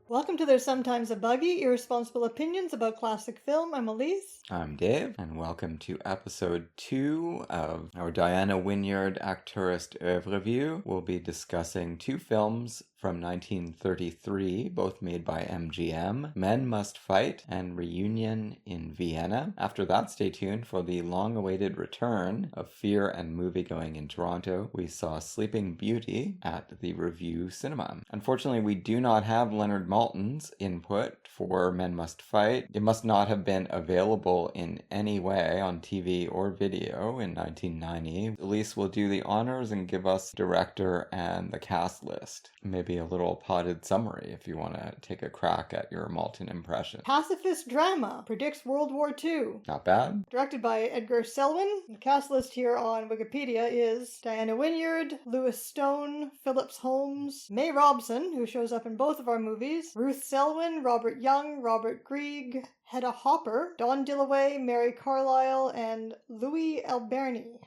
Welcome to There's Sometimes a Buggy, Irresponsible Opinions About Classic Film. I'm Elise. I'm Dave, and welcome to episode 2 of our Diana Wynyard Acteurist Oeuvre-view. We'll be discussing two films from 1933, both made by MGM, Men Must Fight and Reunion in Vienna. After that, stay tuned for the long-awaited return of Fear and Moviegoing in Toronto. We saw Sleeping Beauty at the Review Cinema. Unfortunately, we do not have Leonard Maltin's input for Men Must Fight. It must not have been available in any way on TV or video in 1990. Elise will do the honors and give us director and the cast list. Maybe a little potted summary if you want to take a crack at your Maltin impression. Pacifist drama predicts World War II. Not bad. Directed by Edgar Selwyn. The cast list here on Wikipedia is Diana Wynyard, Lewis Stone, Phillips Holmes, May Robson, who shows up in both of our movies, Ruth Selwyn, Robert Young, Robert Grieg, Hedda Hopper, Dawn Dillaway, Mary Carlisle, and Louis Alberni.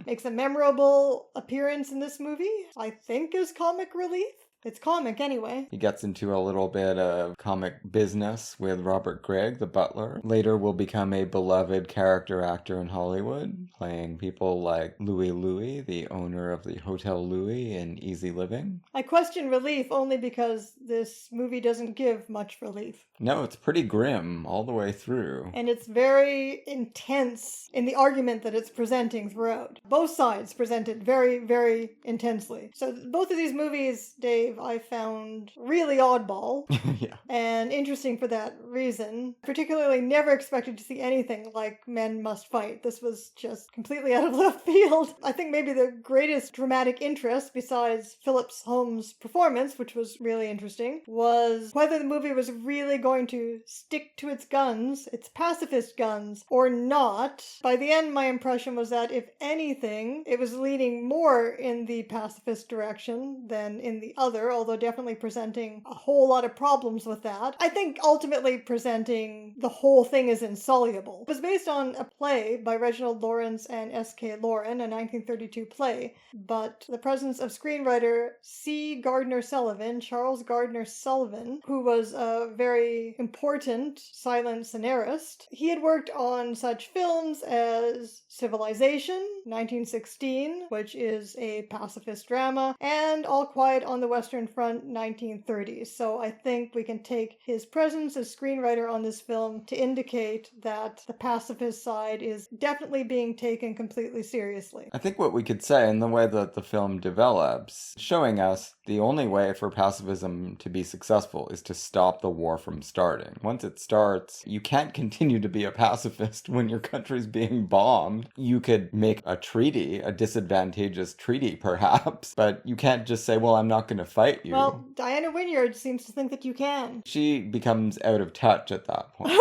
Makes a memorable appearance in this movie, I think as comic relief. It's comic anyway. He gets into a little bit of comic business with Robert Grieg, the butler. Later will become a beloved character actor in Hollywood, playing people like Louis, the owner of the Hotel Louis in Easy Living. I question relief only because this movie doesn't give much relief. No, it's pretty grim all the way through. And it's very intense in the argument that it's presenting throughout. Both sides present it very, very intensely. So both of these movies, Dave, I found really oddball. Yeah. And interesting for that reason. Particularly never expected to see anything like Men Must Fight. This was just completely out of left field. I think maybe the greatest dramatic interest, besides Phillips Holmes' performance, which was really interesting, was whether the movie was really going to stick to its guns, its pacifist guns, or not. By the end, my impression was that, if anything, it was leaning more in the pacifist direction than in the other, although definitely presenting a whole lot of problems with that. I think ultimately presenting the whole thing as insoluble. It was based on a play by Reginald Lawrence and S.K. Lauren, a 1932 play, but the presence of screenwriter Charles Gardner Sullivan, who was a very important silent scenarist. He had worked on such films as Civilization, 1916, which is a pacifist drama, and All Quiet on the Western Front, 1930s. So I think we can take his presence as screenwriter on this film to indicate that the pacifist side is definitely being taken completely seriously. I think what we could say in the way that the film develops, showing us the only way for pacifism to be successful is to stop the war from starting. Once it starts, you can't continue to be a pacifist when your country's being bombed. You could make a treaty, a disadvantageous treaty perhaps, but you can't just say, well, I'm not going to fight you. Well, Diana Wynyard seems to think that you can. She becomes out of touch at that point.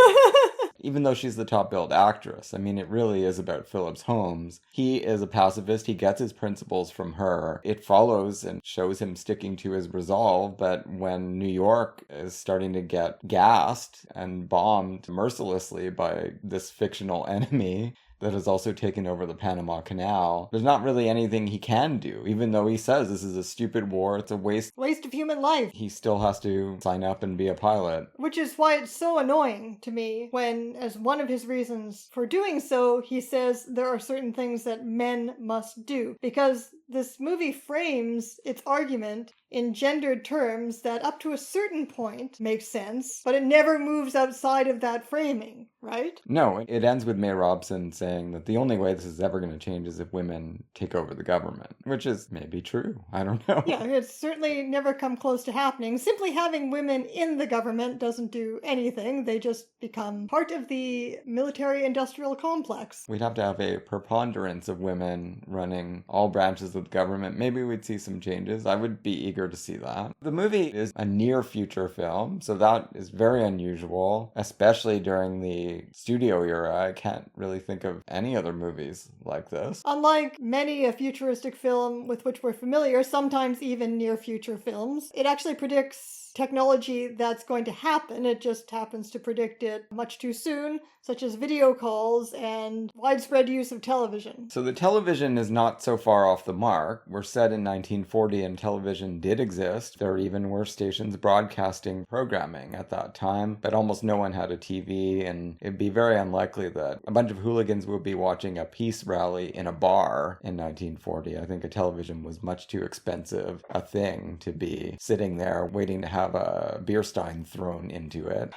Even though she's the top-billed actress. I mean, it really is about Phillips Holmes. He is a pacifist. He gets his principles from her. It follows and shows him sticking to his resolve, but when New York is starting to get gassed and bombed mercilessly by this fictional enemy that has also taken over the Panama Canal, there's not really anything he can do, even though he says this is a stupid war, it's a waste of human life. He still has to sign up and be a pilot. Which is why it's so annoying to me when, as one of his reasons for doing so, he says there are certain things that men must do. Because this movie frames its argument in gendered terms that up to a certain point makes sense, but it never moves outside of that framing, right? No, it ends with May Robson saying that the only way this is ever going to change is if women take over the government, which is maybe true. I don't know. Yeah, it's certainly never come close to happening. Simply having women in the government doesn't do anything. They just become part of the military-industrial complex. We'd have to have a preponderance of women running all branches of the government, maybe we'd see some changes. I would be eager to see that. The movie is a near future film, so that is very unusual, especially during the studio era. I can't really think of any other movies like this. Unlike many a futuristic film with which we're familiar, sometimes even near future films, it actually predicts technology that's going to happen. It just happens to predict it much too soon, such as video calls and widespread use of television. So the television is not so far off the mark. We're set in 1940 and television did exist. There even were stations broadcasting programming at that time, but almost no one had a TV, and it'd be very unlikely that a bunch of hooligans would be watching a peace rally in a bar in 1940. I think a television was much too expensive a thing to be sitting there waiting to have a beer stein thrown into it.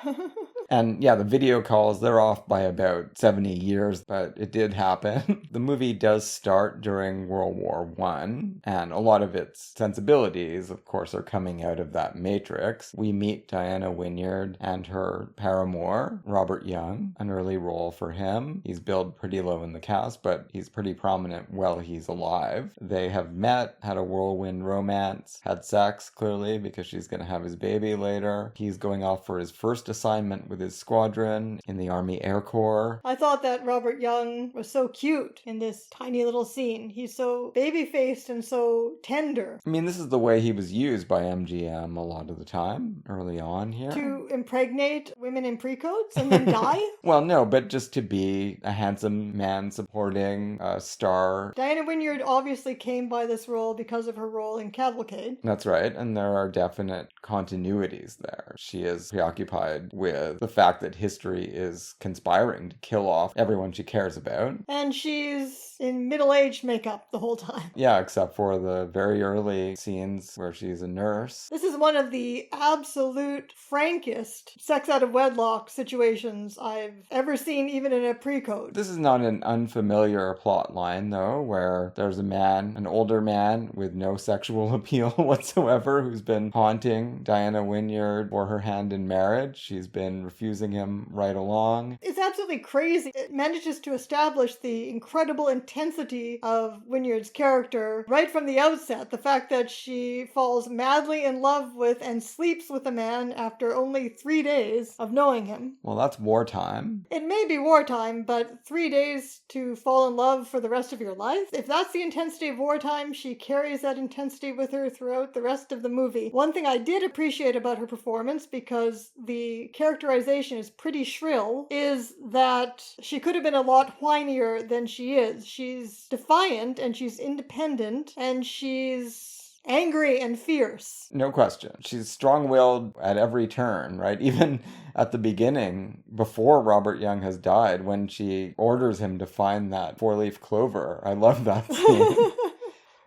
And yeah, the video calls, they're off by about 70 years, but it did happen. The movie does start during World War I, and a lot of its sensibilities, of course, are coming out of that matrix. We meet Diana Wynyard and her paramour, Robert Young, an early role for him. He's billed pretty low in the cast, but he's pretty prominent while he's alive. They have met, had a whirlwind romance, had sex, clearly, because she's going to have his baby later. He's going off for his first assignment with his squadron in the Army Air Corps. I thought that Robert Young was so cute in this tiny little scene. He's so baby-faced and so tender. I mean, this is the way he was used by MGM a lot of the time, early on here. To impregnate women in pre-coats and then die? Well, no, but just to be a handsome man supporting a star. Diana Wynyard obviously came by this role because of her role in Cavalcade. That's right, and there are definite continuities there. She is preoccupied with the fact that history is conspiring to kill off everyone she cares about. And she's in middle-aged makeup the whole time. Yeah, except for the very early scenes where she's a nurse. This is one of the absolute frankest sex out of wedlock situations I've ever seen, even in a pre-code. This is not an unfamiliar plot line, though, where there's a man, an older man with no sexual appeal whatsoever, who's been haunting Diana Wynyard for her hand in marriage. She's been refusing him right along. It's absolutely crazy. It manages to establish the incredible intensity of Wynyard's character right from the outset. The fact that she falls madly in love with and sleeps with a man after only 3 days of knowing him. Well, that's wartime. It may be wartime, but 3 days to fall in love for the rest of your life? If that's the intensity of wartime, she carries that intensity with her throughout the rest of the movie. One thing I did appreciate about her performance, because the characterization is pretty shrill, is that she could have been a lot whinier than she is. She's defiant and she's independent and she's angry and fierce. No question. She's strong-willed at every turn, right? Even at the beginning, before Robert Young has died, when she orders him to find that four-leaf clover. I love that scene.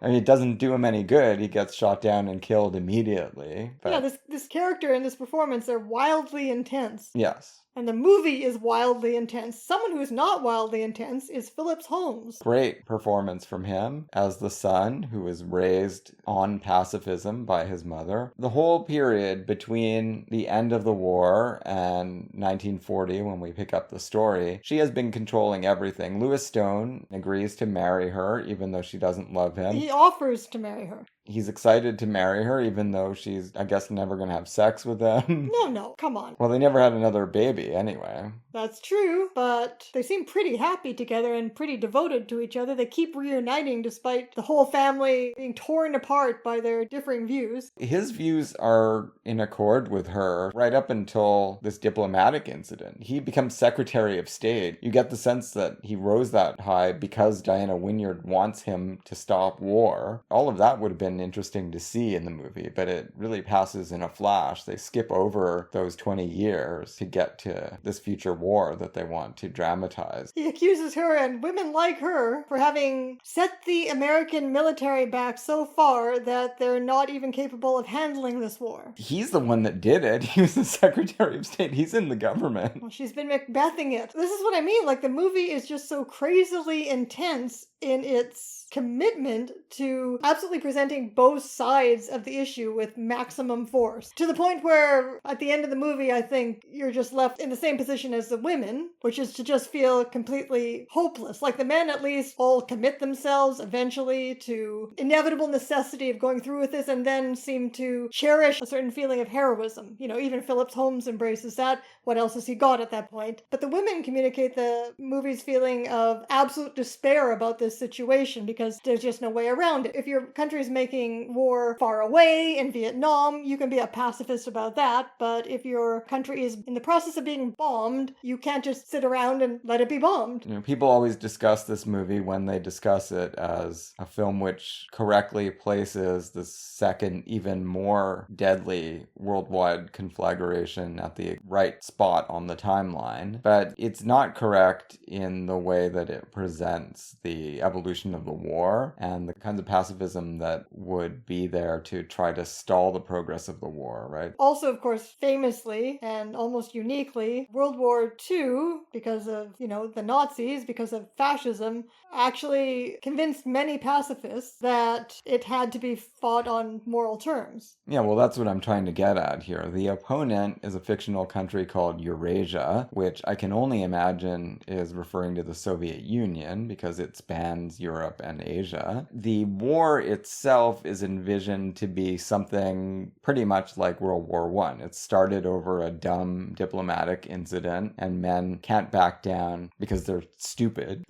I mean, it doesn't do him any good. He gets shot down and killed immediately. But... yeah, this character and this performance are wildly intense. Yes. And the movie is wildly intense. Someone who's not wildly intense is Phillips Holmes. Great performance from him as the son who was raised on pacifism by his mother. The whole period between the end of the war and 1940, when we pick up the story, she has been controlling everything. Lewis Stone agrees to marry her, even though she doesn't love him. He offers to marry her. He's excited to marry her, even though she's, I guess, never going to have sex with him. No, come on. Well, they never had another baby anyway. That's true, but they seem pretty happy together and pretty devoted to each other. They keep reuniting despite the whole family being torn apart by their differing views. His views are in accord with her right up until this diplomatic incident. He becomes Secretary of State. You get the sense that he rose that high because Diana Wynyard wants him to stop war. All of that would have been interesting to see in the movie, but it really passes in a flash. They skip over those 20 years to get to this future war that they want to dramatize. He accuses her and women like her for having set the American military back so far that they're not even capable of handling this war. He's the one that did it. He was the Secretary of State. He's in the government. Well, she's been Macbething it. This is what I mean. Like, the movie is just so crazily intense in its commitment to absolutely presenting both sides of the issue with maximum force. To the point where, at the end of the movie, I think you're just left in the same position as the women, which is to just feel completely hopeless. Like the men at least all commit themselves eventually to inevitable necessity of going through with this and then seem to cherish a certain feeling of heroism. You know, even Phillips Holmes embraces that. What else has he got at that point? But the women communicate the movie's feeling of absolute despair about this situation because there's just no way around it. If your country's making war far away in Vietnam, you can be a pacifist about that, but if your country is in the process of being bombed, you can't just sit around and let it be bombed. You know, people always discuss this movie when they discuss it as a film which correctly places the second, even more deadly worldwide conflagration at the right spot on the timeline. But it's not correct in the way that it presents the evolution of the war and the kinds of pacifism that would be there to try to stall the progress of the war, right? Also, of course, famously and almost uniquely, World War II, because of, the Nazis, because of fascism, actually convinced many pacifists that it had to be fought on moral terms. Yeah, well, that's what I'm trying to get at here. The opponent is a fictional country called Eurasia, which I can only imagine is referring to the Soviet Union because it spans Europe and Asia. The war itself is envisioned to be something pretty much like World War I. It started over a dumb diplomatic incident, and men can't back down because they're stupid.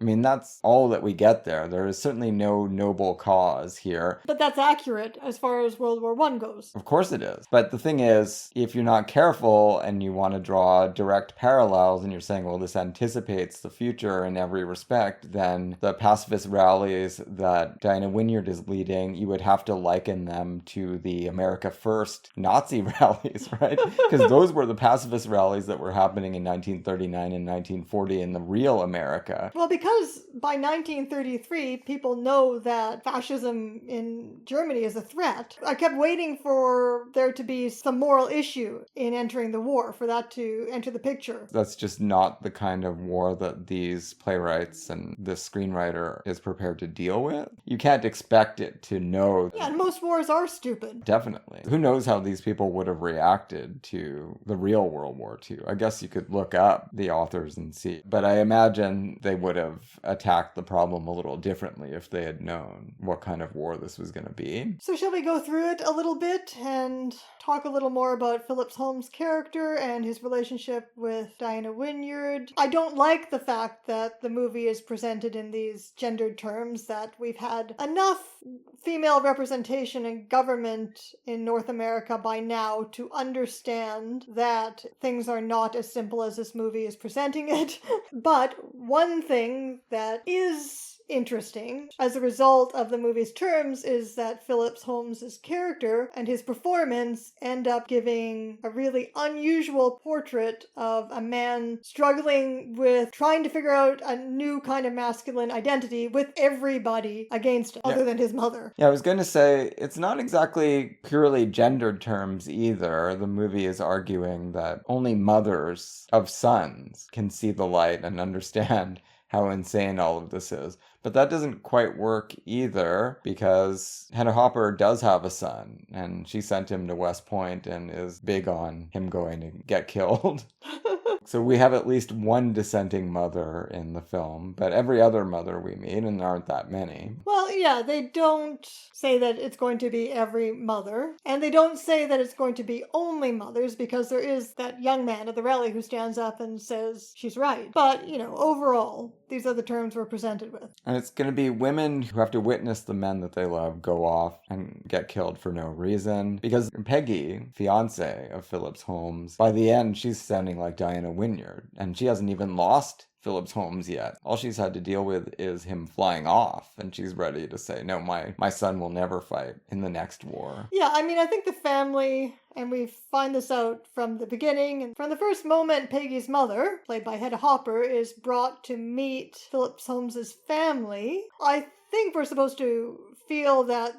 I mean, that's all that we get there. There is certainly no noble cause here. But that's accurate as far as World War I goes. Of course it is. But the thing is, if you're not careful and you want to draw direct parallels and you're saying, well, this anticipates the future in every respect, then the pacifist rallies that Diana Wynyard is leading, you would have to liken them to the America First Nazi rallies, right? Because those were the pacifist rallies that were happening in 1939 and 1940 in the real America. Well, because by 1933, people know that fascism in Germany is a threat. I kept waiting for there to be some moral issue in entering the war, for that to enter the picture. That's just not the kind of war that these playwrights and this screenwriter is prepared to deal with. You can't expect it to know. Yeah, and most wars are stupid. Definitely. Who knows how these people would have reacted to the real World War II? I guess you could look up the authors and see. But I imagine they would have attacked the problem a little differently if they had known what kind of war this was going to be. So shall we go through it a little bit and talk a little more about Phillips Holmes' character and his relationship with Diana Wynyard? I don't like the fact that the movie is presented in these gendered terms, that we've had enough female representation in government in North America by now to understand that things are not as simple as this movie is presenting it. But one thing that is interesting as a result of the movie's terms is that Phillips Holmes' character and his performance end up giving a really unusual portrait of a man struggling with trying to figure out a new kind of masculine identity with everybody against him, other than his mother. Yeah, I was going to say, it's not exactly purely gendered terms either. The movie is arguing that only mothers of sons can see the light and understand how insane all of this is. But that doesn't quite work either, because Hedda Hopper does have a son, and she sent him to West Point and is big on him going to get killed. So we have at least one dissenting mother in the film, but every other mother we meet, and there aren't that many. Well, yeah, they don't say that it's going to be every mother, and they don't say that it's going to be only mothers, because there is that young man at the rally who stands up and says she's right. But, overall, these are the terms we're presented with. And it's going to be women who have to witness the men that they love go off and get killed for no reason. Because Peggy, fiancé of Phillips Holmes, by the end, she's sounding like Diana Wynyard, and she hasn't even lost Phillips Holmes yet. All she's had to deal with is him flying off, and she's ready to say, no, my son will never fight in the next war. Yeah, I think the family, and we find this out from the beginning, and from the first moment Peggy's mother, played by Hedda Hopper, is brought to meet Phillips Holmes' family, I think we're supposed to feel that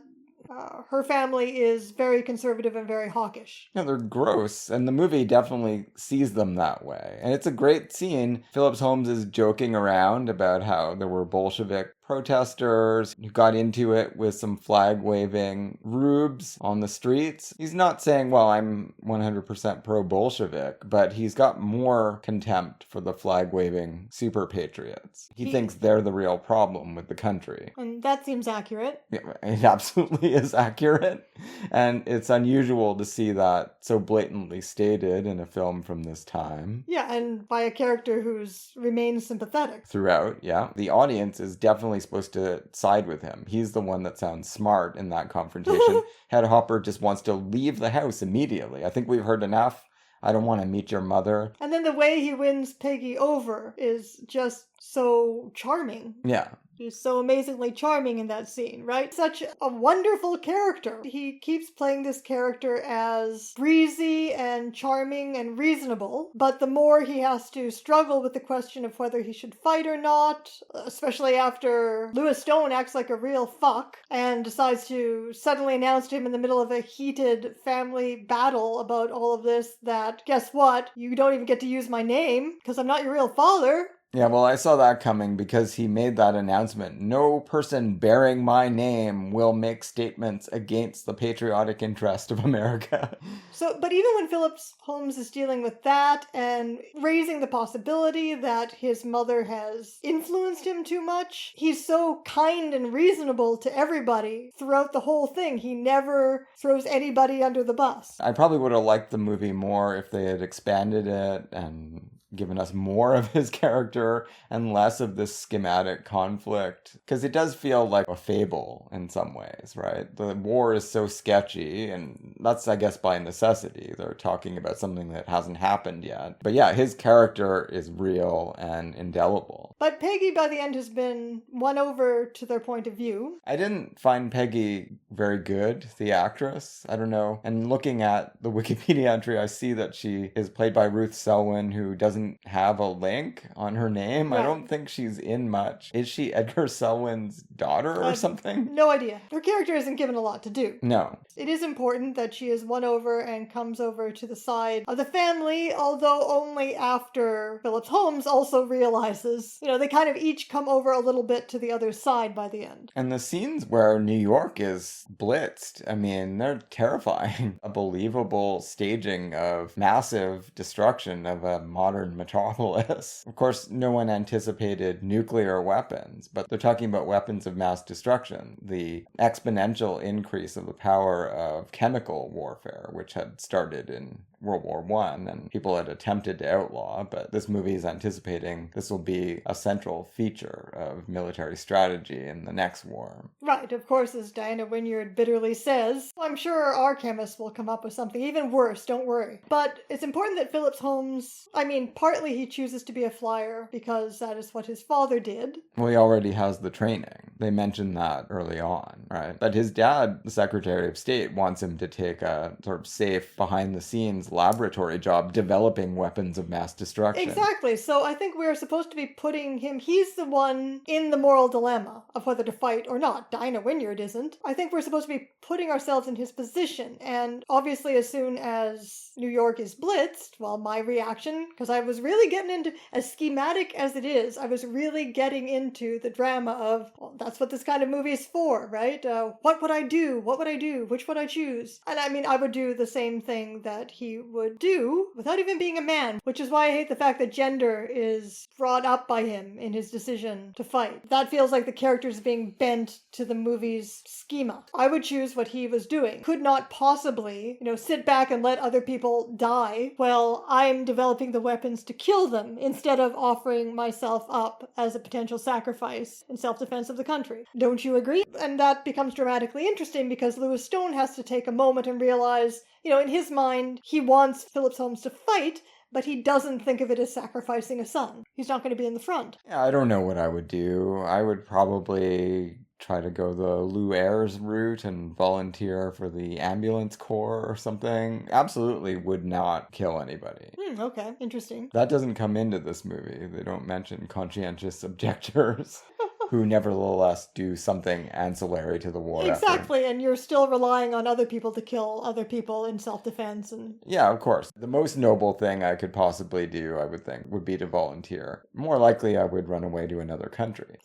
Her family is very conservative and very hawkish. Yeah, they're gross, and the movie definitely sees them that way. And it's a great scene. Phillips Holmes is joking around about how there were Bolshevik protesters who got into it with some flag-waving rubes on the streets. He's not saying, well, I'm 100% pro-Bolshevik, but he's got more contempt for the flag-waving super patriots. He thinks they're the real problem with the country. And that seems accurate. Yeah, it absolutely is accurate. And it's unusual to see that so blatantly stated in a film from this time. Yeah, and by a character who's remained sympathetic. Throughout, yeah. The audience is definitely supposed to side with him. He's the one that sounds smart in that confrontation. Head Hopper just wants to leave the house immediately. I think we've heard enough. I don't want to meet your mother. And then the way he wins Peggy over is just so charming. Yeah. He's so amazingly charming in that scene, right? Such a wonderful character. He keeps playing this character as breezy and charming and reasonable, but the more he has to struggle with the question of whether he should fight or not, especially after Lewis Stone acts like a real fuck and decides to suddenly announce to him in the middle of a heated family battle about all of this that, guess what? You don't even get to use my name because I'm not your real father. Yeah, well, I saw that coming because he made that announcement. No person bearing my name will make statements against the patriotic interest of America. But even when Phillips Holmes is dealing with that and raising the possibility that his mother has influenced him too much, he's so kind and reasonable to everybody throughout the whole thing. He never throws anybody under the bus. I probably would have liked the movie more if they had expanded it and given us more of his character and less of this schematic conflict. Because it does feel like a fable in some ways, right? The war is so sketchy, and that's, I guess, by necessity. They're talking about something that hasn't happened yet. But yeah, his character is real and indelible. But Peggy, by the end, has been won over to their point of view. I didn't find Peggy very good, the actress. I don't know. And looking at the Wikipedia entry, I see that she is played by Ruth Selwyn, who doesn't have a link on her name. Right. I don't think she's in much. Is she Edgar Selwyn's daughter or something? No idea. Her character isn't given a lot to do. No. It is important that she is won over and comes over to the side of the family, although only after Phillips Holmes also realizes, they kind of each come over a little bit to the other side by the end. And the scenes where New York is blitzed, I mean, they're terrifying. A believable staging of massive destruction of a modern metropolis. Of course, no one anticipated nuclear weapons, but they're talking about weapons of mass destruction. The exponential increase of the power of chemical warfare, which had started in World War I, and people had attempted to outlaw, but this movie is anticipating this will be a central feature of military strategy in the next war. Right, of course, as Diana Wynyard bitterly says, I'm sure our chemists will come up with something even worse, don't worry. But it's important that Phillips Holmes, partly he chooses to be a flyer because that is what his father did. Well, he already has the training. They mentioned that early on, right? But his dad, the Secretary of State, wants him to take a sort of safe, behind-the-scenes laboratory job developing weapons of mass destruction. Exactly. So I think we're supposed to be putting him, he's the one in the moral dilemma of whether to fight or not. Diana Wynyard isn't. I think we're supposed to be putting ourselves in his position. And obviously as soon as New York is blitzed, well, my reaction, because I was really getting into, as schematic as it is, I was really getting into the drama of, well, that's what this kind of movie is for, right? What would I do? What would I do? Which would I choose? And I would do the same thing that he would do without even being a man, which is why I hate the fact that gender is brought up by him in his decision to fight. That feels like the character's being bent to the movie's schema. I would choose what he was doing. Could not possibly, sit back and let other people die while I'm developing the weapons to kill them instead of offering myself up as a potential sacrifice in self-defense of the country. Don't you agree? And that becomes dramatically interesting because Lewis Stone has to take a moment and realize, in his mind, he wants Phillips Holmes to fight, but he doesn't think of it as sacrificing a son. He's not going to be in the front. Yeah, I don't know what I would do. I would probably try to go the Lou Ayres route and volunteer for the ambulance corps or something. Absolutely would not kill anybody. Okay, interesting. That doesn't come into this movie. They don't mention conscientious objectors. who nevertheless do something ancillary to the war effort. Exactly, and you're still relying on other people to kill other people in self-defense. And yeah, of course. The most noble thing I could possibly do, I would think, would be to volunteer. More likely, I would run away to another country.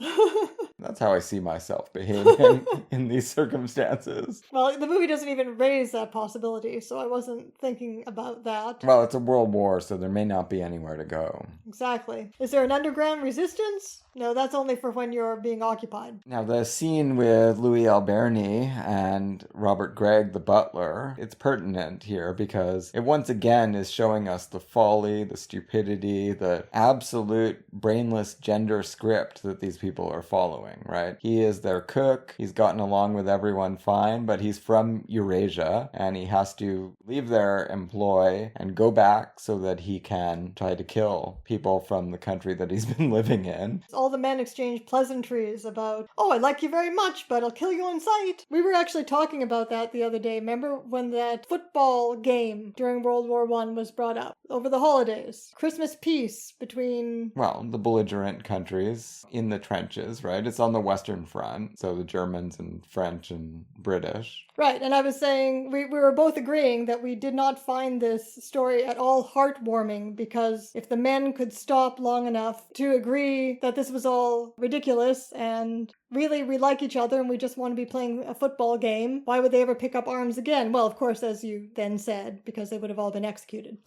That's how I see myself behaving in these circumstances. Well, the movie doesn't even raise that possibility, so I wasn't thinking about that. Well, it's a world war, so there may not be anywhere to go. Exactly. Is there an underground resistance? No, that's only for when you're being occupied. Now, the scene with Louis Alberni and Robert Gregg, the butler, it's pertinent here because it once again is showing us the folly, the stupidity, the absolute brainless gender script that these people are following, right? He is their cook. He's gotten along with everyone fine, but he's from Eurasia and he has to leave their employ and go back so that he can try to kill people from the country that he's been living in. All the men exchange pleasantries about, oh, I like you very much, but I'll kill you on sight. We were actually talking about that the other day. Remember when that football game during World War I was brought up? Over the holidays. Christmas peace between... well, the belligerent countries in the trenches, right? It's on the Western Front, so the Germans and French and British. Right, and I was saying we were both agreeing that we did not find this story at all heartwarming because if the men could stop long enough to agree that this was all ridiculous and really we like each other and we just want to be playing a football game, why would they ever pick up arms again? Well, of course, as you then said, because they would have all been executed.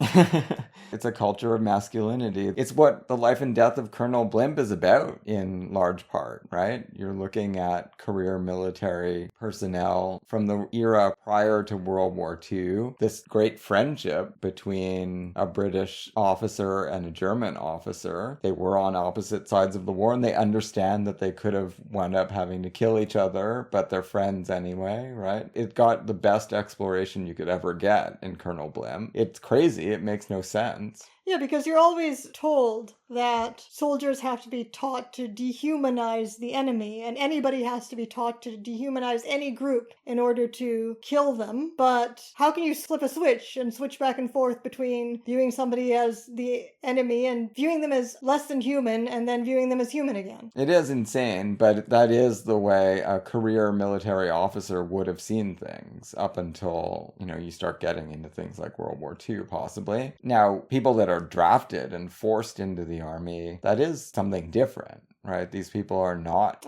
It's a culture of masculinity. It's what the life and death of Colonel Blimp is about in large part, right? You're looking at career military personnel from the era prior to World War II. This great friendship between a British officer and a German officer. They were on opposite sides of the war and they understand that they could have wound up having to kill each other, but they're friends anyway, right? It got the best exploration you could ever get in Colonel Blimp. It's crazy. It makes no sense. Yeah, because you're always told that soldiers have to be taught to dehumanize the enemy, and anybody has to be taught to dehumanize any group in order to kill them. But how can you flip a switch and switch back and forth between viewing somebody as the enemy and viewing them as less than human and then viewing them as human again? It is insane, but that is the way a career military officer would have seen things up until, you start getting into things like World War II, possibly. Now, people that are drafted and forced into the army, that is something different, right? These people are not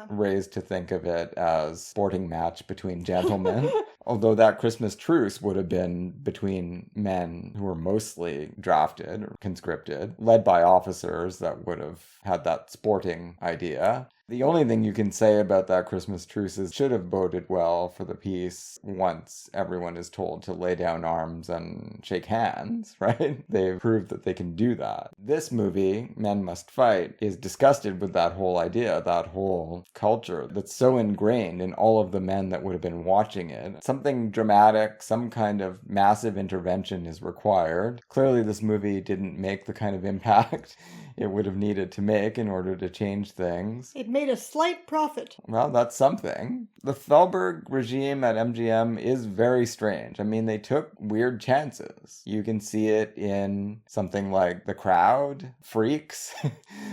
raised to think of it as sporting match between gentlemen. Although that Christmas truce would have been between men who were mostly drafted or conscripted, led by officers that would have had that sporting idea. The only thing you can say about that Christmas truce is it should have boded well for the peace once everyone is told to lay down arms and shake hands, right? They've proved that they can do that. This movie, Men Must Fight, is disgusted with that whole idea, that whole culture that's so ingrained in all of the men that would have been watching it. Something dramatic, some kind of massive intervention is required. Clearly, this movie didn't make the kind of impact it would have needed to make in order to change things. It made a slight profit. Well, that's something. The Thalberg regime at MGM is very strange. I mean, they took weird chances. You can see it in something like The Crowd, Freaks.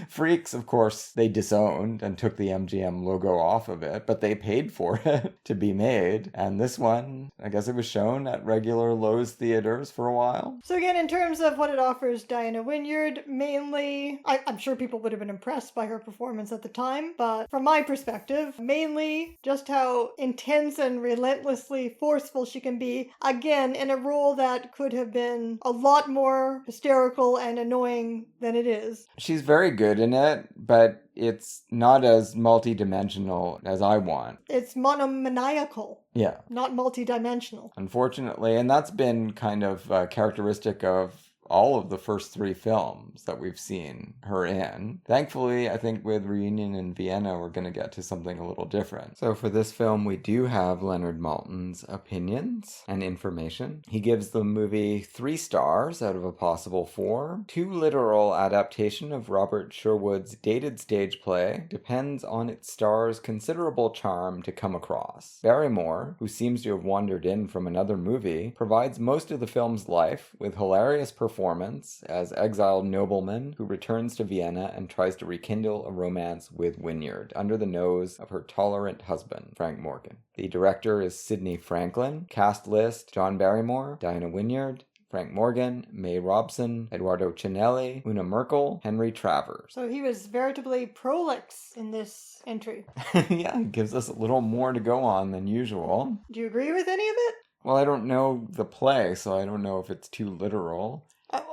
Freaks, of course, they disowned and took the MGM logo off of it, but they paid for it to be made. And this one, I guess it was shown at regular Lowe's theaters for a while. So again, in terms of what it offers Diana Wynyard, mainly, I'm sure people would have been impressed by her performance at the time, but from my perspective, mainly just how intense and relentlessly forceful she can be, again, in a role that could have been a lot more hysterical and annoying than it is. She's very good in it, but it's not as multi-dimensional as I want. It's monomaniacal. Yeah. Not multi-dimensional. Unfortunately, and that's been kind of characteristic of all of the first three films that we've seen her in. Thankfully, I think with Reunion in Vienna, we're going to get to something a little different. So for this film, we do have Leonard Maltin's opinions and information. He gives the movie 3 stars out of a possible 4. Too literal adaptation of Robert Sherwood's dated stage play depends on its star's considerable charm to come across. Barrymore, who seems to have wandered in from another movie, provides most of the film's life with hilarious performances performance as exiled nobleman who returns to Vienna and tries to rekindle a romance with Wynyard under the nose of her tolerant husband, Frank Morgan. The director is Sidney Franklin. Cast list: John Barrymore, Diana Wynyard, Frank Morgan, May Robson, Eduardo Cinelli, Una Merkel, Henry Travers. So he was veritably prolix in this entry. Yeah, it gives us a little more to go on than usual. Do you agree with any of it? Well, I don't know the play, so I don't know if it's too literal.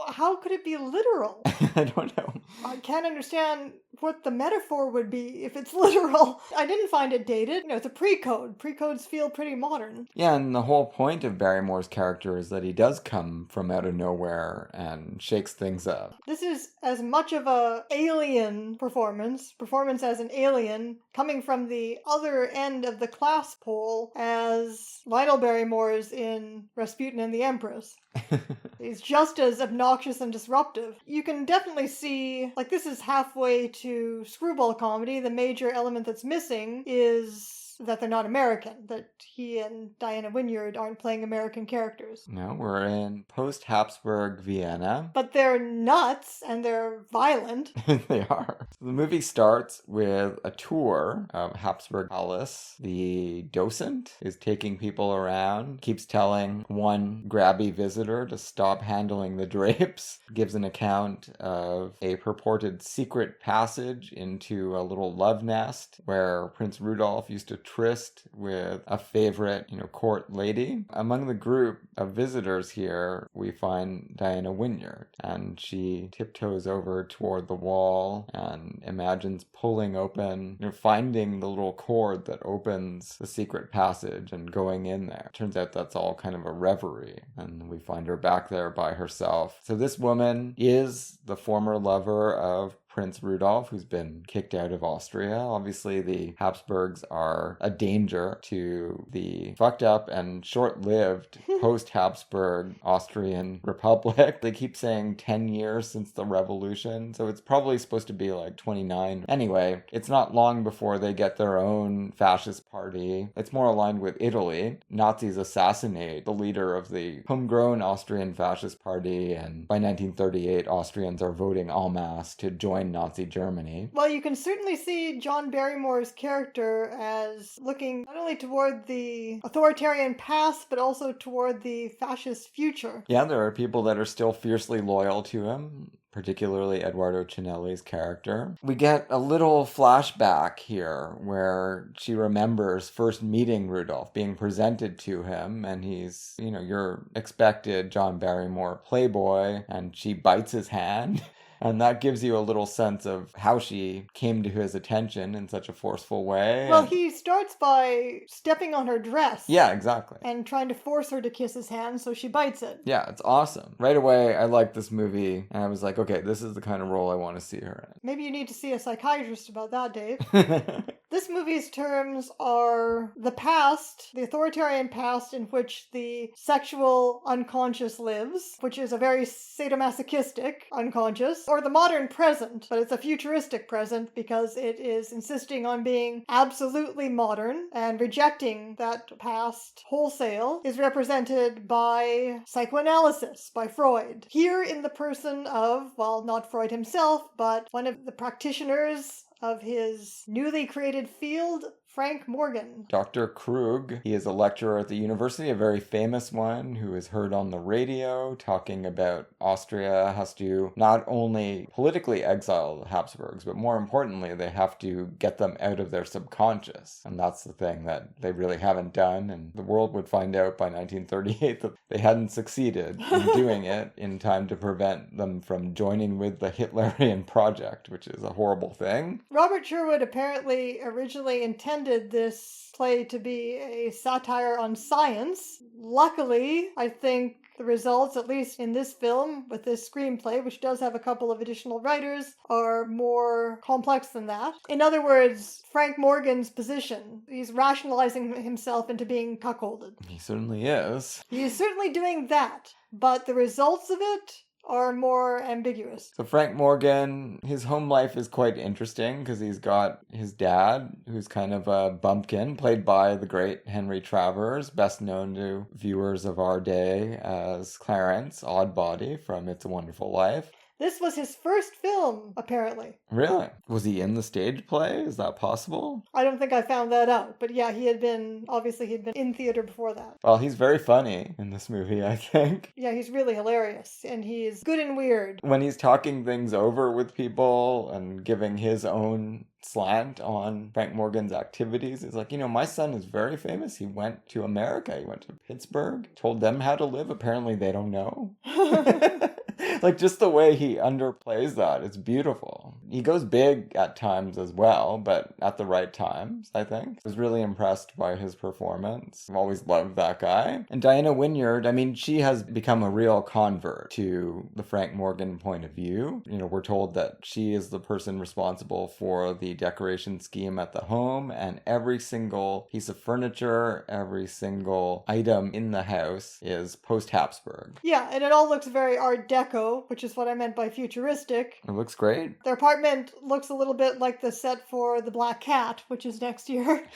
How could it be literal? I don't know. I can't understand what the metaphor would be if it's literal. I didn't find it dated. It's a pre-code. Pre-codes feel pretty modern. Yeah, and the whole point of Barrymore's character is that he does come from out of nowhere and shakes things up. This is as much of a alien performance as an alien, coming from the other end of the class pole as Lionel Barrymore's in Rasputin and the Empress. He's just as obnoxious and disruptive. You can definitely see, this is halfway to screwball comedy. The major element that's missing is that they're not American, that he and Diana Wynyard aren't playing American characters. No, we're in post-Habsburg Vienna. But they're nuts and they're violent. They are. So the movie starts with a tour of Habsburg Palace. The docent is taking people around, keeps telling one grabby visitor to stop handling the drapes, gives an account of a purported secret passage into a little love nest where Prince Rudolph used to tryst with a favorite, court lady. Among the group of visitors here, we find Diana Wynyard, and she tiptoes over toward the wall and imagines pulling open, finding the little cord that opens the secret passage and going in there. Turns out that's all kind of a reverie, and we find her back there by herself. So this woman is the former lover of Prince Rudolph, who's been kicked out of Austria. Obviously, the Habsburgs are a danger to the fucked up and short-lived post-Habsburg Austrian Republic. They keep saying 10 years since the revolution, so it's probably supposed to be 29. Anyway, it's not long before they get their own fascist party. It's more aligned with Italy. Nazis assassinate the leader of the homegrown Austrian fascist party, and by 1938, Austrians are voting en masse to join Nazi Germany. Well, you can certainly see John Barrymore's character as looking not only toward the authoritarian past, but also toward the fascist future. Yeah, there are people that are still fiercely loyal to him, particularly Eduardo Cinelli's character. We get a little flashback here where she remembers first meeting Rudolph, being presented to him, and he's, your expected John Barrymore playboy, and she bites his hand. And that gives you a little sense of how she came to his attention in such a forceful way. Well, he starts by stepping on her dress. Yeah, exactly. And trying to force her to kiss his hand, so she bites it. Yeah, it's awesome. Right away, I liked this movie, and I was like, okay, this is the kind of role I want to see her in. Maybe you need to see a psychiatrist about that, Dave. This movie's terms are the past, the authoritarian past in which the sexual unconscious lives, which is a very sadomasochistic unconscious, or the modern present, but it's a futuristic present because it is insisting on being absolutely modern and rejecting that past wholesale, is represented by psychoanalysis, by Freud. Here in the person of, well, not Freud himself, but one of the practitioners of his newly created field, Frank Morgan. Dr. Krug, he is a lecturer at the university, a very famous one who is heard on the radio talking about Austria has to not only politically exile the Habsburgs, but more importantly, they have to get them out of their subconscious. And that's the thing that they really haven't done. And the world would find out by 1938 that they hadn't succeeded in doing it in time to prevent them from joining with the Hitlerian project, which is a horrible thing. Robert Sherwood apparently originally intended this play to be a satire on science. Luckily, I think the results, at least in this film, with this screenplay, which does have a couple of additional writers, are more complex than that. In other words, Frank Morgan's position, he's rationalizing himself into being cuckolded. He certainly is. He is certainly doing that, but the results of it are more ambiguous. So Frank Morgan, his home life is quite interesting because he's got his dad, who's kind of a bumpkin, played by the great Henry Travers, best known to viewers of our day as Clarence Oddbody from It's a Wonderful Life. This was his first film, apparently. Really? Was he in the stage play? Is that possible? I don't think I found that out, but yeah, he'd been in theater before that. Well, he's very funny in this movie, I think. Yeah, he's really hilarious, and he's good and weird. When he's talking things over with people and giving his own slant on Frank Morgan's activities, it's like, my son is very famous. He went to America. He went to Pittsburgh, told them how to live. Apparently they don't know. Like, just the way he underplays that, it's beautiful. He goes big at times as well, but at the right times, I think. I was really impressed by his performance. I've always loved that guy. And Diana Wynyard, she has become a real convert to the Frank Morgan point of view. We're told that she is the person responsible for the decoration scheme at the home, and every single piece of furniture, every single item in the house is post-Habsburg. Yeah, and it all looks very Art Deco, which is what I meant by futuristic. It looks great. Their apartment looks a little bit like the set for The Black Cat, which is next year.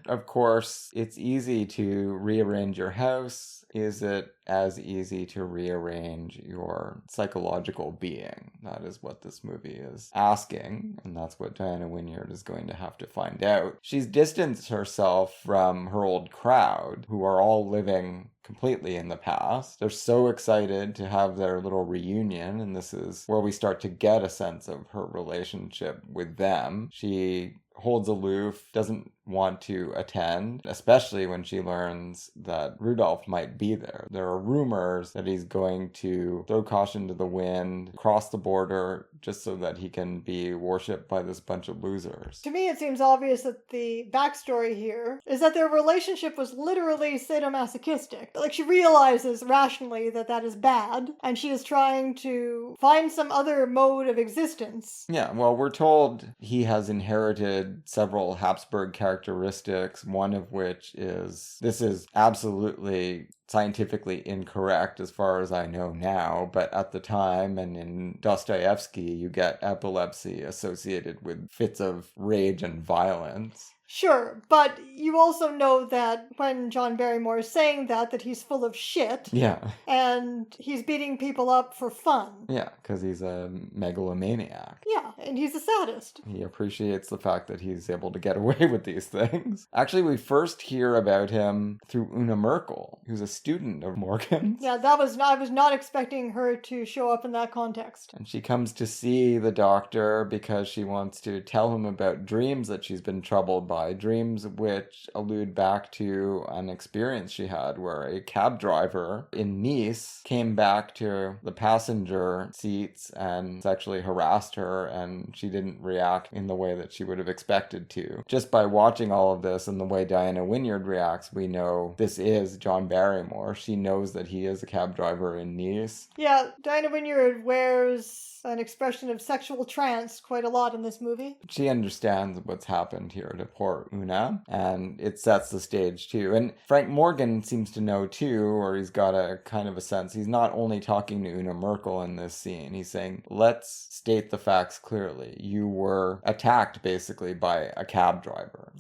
Of course, it's easy to rearrange your house. Is it as easy to rearrange your psychological being? That is what this movie is asking, and that's what Diana Wynyard is going to have to find out. She's distanced herself from her old crowd, who are all living completely in the past. They're so excited to have their little reunion, and this is where we start to get a sense of her relationship with them. She holds aloof, doesn't want to attend, especially when she learns that Rudolph might be there. There are rumors that he's going to throw caution to the wind, cross the border, just so that he can be worshipped by this bunch of losers. To me, it seems obvious that the backstory here is that their relationship was literally sadomasochistic. Like, she realizes rationally that that is bad, and she is trying to find some other mode of existence. Yeah, well, we're told he has inherited several Habsburg characteristics, one of which is, this is absolutely scientifically incorrect as far as I know now, but at the time and in Dostoevsky, you get epilepsy associated with fits of rage and violence. Sure, but you also know that when John Barrymore is saying that he's full of shit. Yeah. And he's beating people up for fun. Yeah, because he's a megalomaniac. Yeah, and he's a sadist. He appreciates the fact that he's able to get away with these things. Actually, we first hear about him through Una Merkel, who's a student of Morgan's. Yeah, I was not expecting her to show up in that context. And she comes to see the doctor because she wants to tell him about dreams that she's been troubled by. Dreams which allude back to an experience she had where a cab driver in Nice came back to the passenger seats and sexually harassed her, and she didn't react in the way that she would have expected to. Just by watching all of this and the way Diana Wynyard reacts, we know this is John Barrymore. She knows that he is a cab driver in Nice. Yeah, Diana Wynyard wears an expression of sexual trance quite a lot in this movie. She understands what's happened here to poor Una, and it sets the stage too. And Frank Morgan seems to know too, or he's got a kind of a sense. He's not only talking to Una Merkel in this scene, he's saying, let's state the facts clearly. You were attacked basically by a cab driver.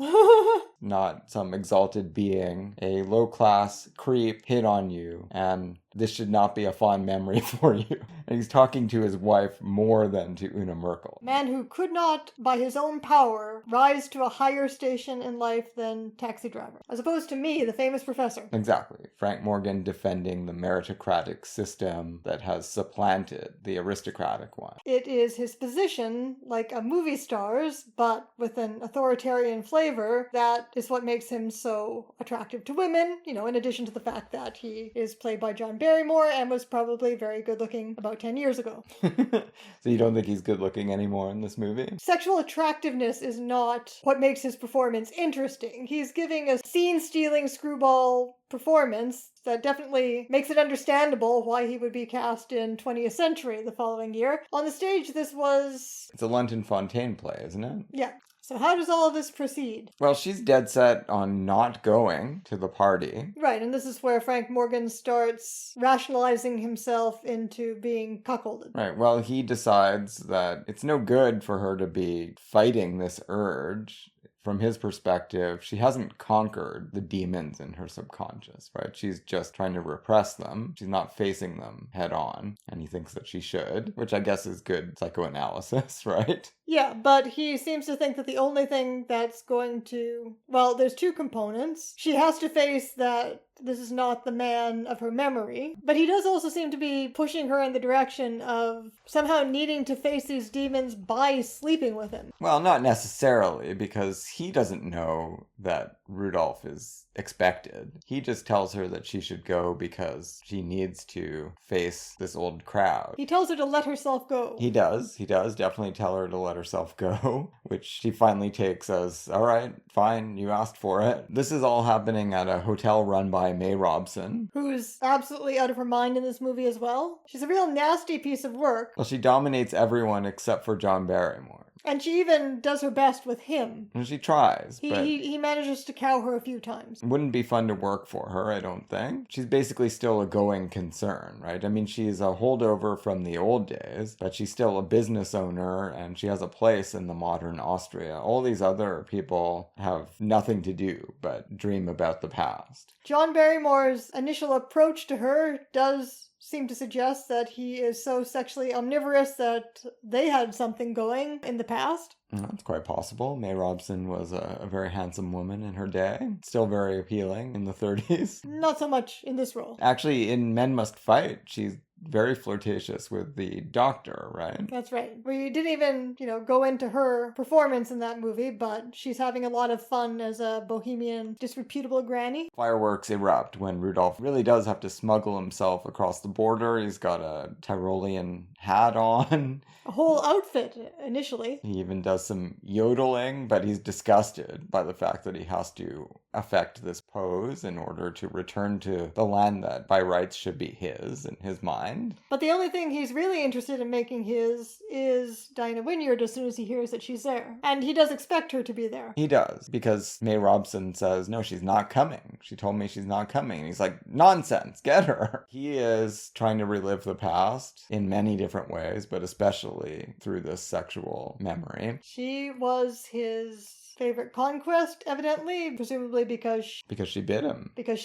Not some exalted being. A low-class creep hit on you, and this should not be a fond memory for you. And he's talking to his wife more than to Una Merkel. Man who could not, by his own power, rise to a higher station in life than taxi driver. As opposed to me, the famous professor. Exactly. Frank Morgan defending the meritocratic system that has supplanted the aristocratic one. It is his position, like a movie star's, but with an authoritarian flavor, that is what makes him so attractive to women, in addition to the fact that he is played by John Barrymore and was probably very good looking about 10 years ago. So you don't think he's good looking anymore in this movie? Sexual attractiveness is not what makes his performance interesting. He's giving a scene-stealing screwball performance that definitely makes it understandable why he would be cast in 20th Century the following year. On the stage, this was... It's a London Fontaine play, isn't it? Yeah. So how does all of this proceed? Well, she's dead set on not going to the party. Right, and this is where Frank Morgan starts rationalizing himself into being cuckolded. Right, well, he decides that it's no good for her to be fighting this urge. From his perspective, she hasn't conquered the demons in her subconscious, right? She's just trying to repress them. She's not facing them head on, and he thinks that she should, which I guess is good psychoanalysis, right? Yeah, but he seems to think that the only thing that's going to... Well, there's two components. She has to face that this is not the man of her memory, but he does also seem to be pushing her in the direction of somehow needing to face these demons by sleeping with him. Well, not necessarily, because he doesn't know that Rudolph is expected. He just tells her that she should go because she needs to face this old crowd. He tells her to let herself go. He does definitely tell her to let herself go, which she finally takes as, all right, fine, you asked for it. This is all happening at a hotel run by May Robson, who's absolutely out of her mind in this movie as well. She's a real nasty piece of work. Well, she dominates everyone except for John Barrymore. And she even does her best with him. And she tries, but he manages to cow her a few times. It wouldn't be fun to work for her, I don't think. She's basically still a going concern, right? I mean, she's a holdover from the old days, but she's still a business owner, and she has a place in the modern Austria. All these other people have nothing to do but dream about the past. John Barrymore's initial approach to her does seem to suggest that he is so sexually omnivorous that they had something going in the past. That's quite possible. May Robson was a very handsome woman in her day. Still very appealing in the 30s. Not so much in this role. Actually, in Men Must Fight, she's very flirtatious with the doctor, right? That's right. We didn't even, go into her performance in that movie, but she's having a lot of fun as a bohemian, disreputable granny. Fireworks erupt when Rudolph really does have to smuggle himself across the border. He's got a Tyrolean hat on. A whole outfit, initially. He even does some yodeling, but he's disgusted by the fact that he has to affect this pose in order to return to the land that by rights should be his in his mind. But the only thing he's really interested in making his is Diana Wynyard as soon as he hears that she's there. And he does expect her to be there. He does, because May Robson says, no, she's not coming. She told me she's not coming. And he's like, nonsense, get her. He is trying to relive the past in many different ways, but especially through this sexual memory. She was his favorite conquest, evidently, presumably because she bit him. Because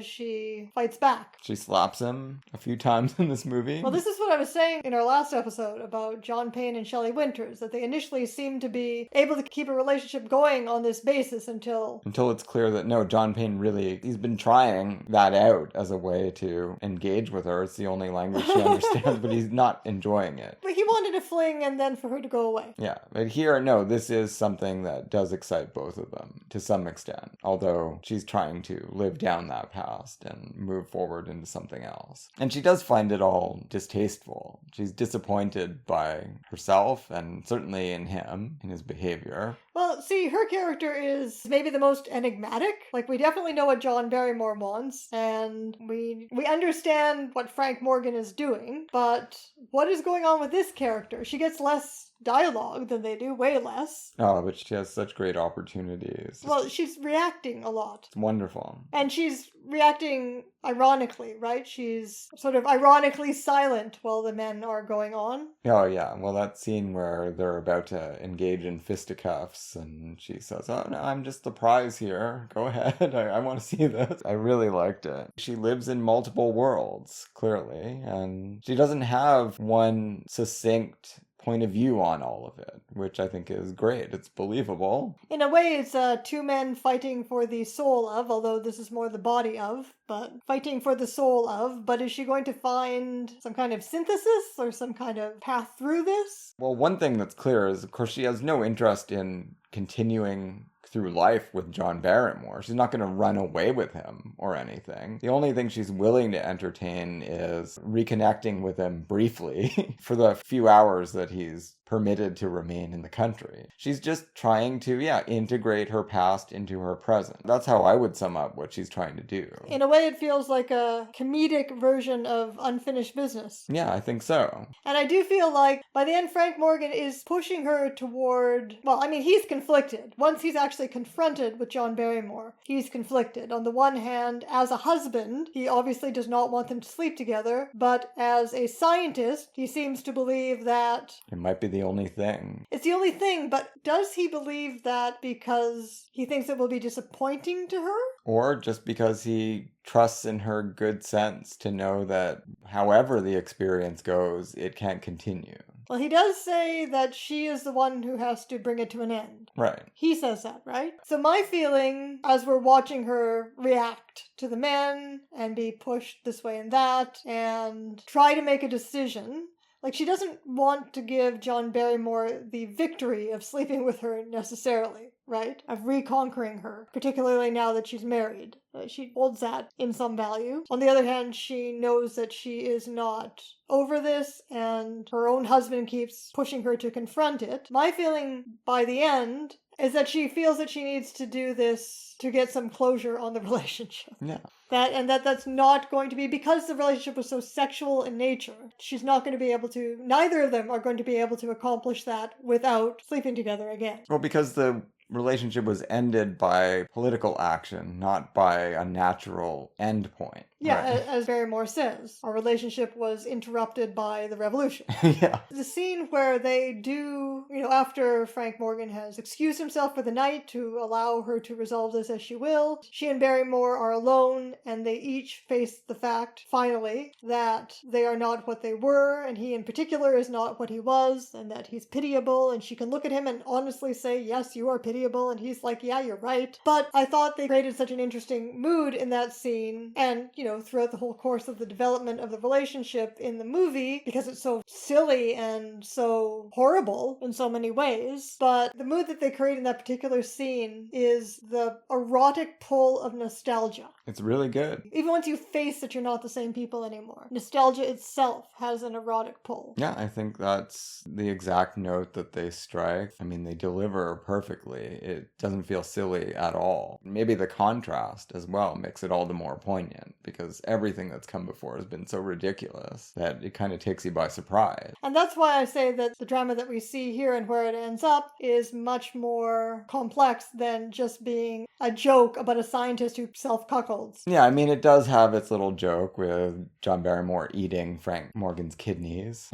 she fights back. She slaps him a few times in this movie. Well, this is what I was saying in our last episode about John Payne and Shelley Winters, that they initially seemed to be able to keep a relationship going on this basis until it's clear that no, John Payne really, he's been trying that out as a way to engage with her. It's the only language she understands, but he's not enjoying it. But he wanted a fling and then for her to go away. Yeah, but here, no, this is something that does excite both of them to some extent, although she's trying to live down that past and move forward into something else. And she does find it all distasteful. She's disappointed by herself and certainly in him, in his behavior. Well, see, her character is maybe the most enigmatic. Like, we definitely know what John Barrymore wants, and we understand what Frank Morgan is doing, but what is going on with this character? She gets less dialogue than they do, way less. Oh, but she has such great opportunities. Well, she's reacting a lot. It's wonderful. And she's reacting ironically, right? She's sort of ironically silent while the men are going on. Oh, yeah. Well, that scene where they're about to engage in fisticuffs and she says, oh, no, I'm just the prize here. Go ahead. I want to see this. I really liked it. She lives in multiple worlds, clearly, and she doesn't have one succinct point of view on all of it, which I think is great. It's believable. In a way, it's two men fighting for the soul of, although this is more the body of, but fighting for the soul of. But is she going to find some kind of synthesis or some kind of path through this? Well, one thing that's clear is, of course, she has no interest in continuing through life with John Barrymore. She's not going to run away with him or anything. The only thing she's willing to entertain is reconnecting with him briefly for the few hours that he's permitted to remain in the country. She's just trying to, integrate her past into her present. That's how I would sum up what she's trying to do. In a way, it feels like a comedic version of unfinished business. Yeah, I think so. And I do feel like by the end, Frank Morgan is pushing her toward, he's conflicted. Once he's actually confronted with John Barrymore, he's conflicted. On the one hand, as a husband, he obviously does not want them to sleep together, but as a scientist, he seems to believe that it might be the only thing. It's the only thing, but does he believe that because he thinks it will be disappointing to her? Or just because he trusts in her good sense to know that however the experience goes, it can't continue. Well, he does say that she is the one who has to bring it to an end. Right. He says that, right? So my feeling, as we're watching her react to the men and be pushed this way and that, and try to make a decision, like, she doesn't want to give John Barrymore the victory of sleeping with her necessarily, right? Of reconquering her, particularly now that she's married. She holds that in some value. On the other hand, she knows that she is not over this, and her own husband keeps pushing her to confront it. My feeling by the end is that she feels that she needs to do this to get some closure on the relationship. Yeah. That's not going to be, because the relationship was so sexual in nature, she's not going to be able to, neither of them are going to be able to accomplish that without sleeping together again. Well, because the relationship was ended by political action, not by a natural end point. Yeah, right? As Barrymore says, our relationship was interrupted by the revolution. Yeah. The scene where they do, after Frank Morgan has excused himself for the night to allow her to resolve this as she will, she and Barrymore are alone, and they each face the fact, finally, that they are not what they were, and he in particular is not what he was, and that he's pitiable, and she can look at him and honestly say, yes, you are pitiable, and he's like, yeah, you're right. But I thought they created such an interesting mood in that scene, and, throughout the whole course of the development of the relationship in the movie, because it's so silly and so horrible in so many ways. But the mood that they create in that particular scene is the erotic pull of nostalgia. It's really good. Even once you face that you're not the same people anymore, nostalgia itself has an erotic pull. Yeah, I think that's the exact note that they strike. I mean, they deliver perfectly. It doesn't feel silly at all. Maybe the contrast as well makes it all the more poignant, because everything that's come before has been so ridiculous that it kind of takes you by surprise. And that's why I say that the drama that we see here and where it ends up is much more complex than just being a joke about a scientist who self-cuckolds. Yeah, I mean, it does have its little joke with John Barrymore eating Frank Morgan's kidneys.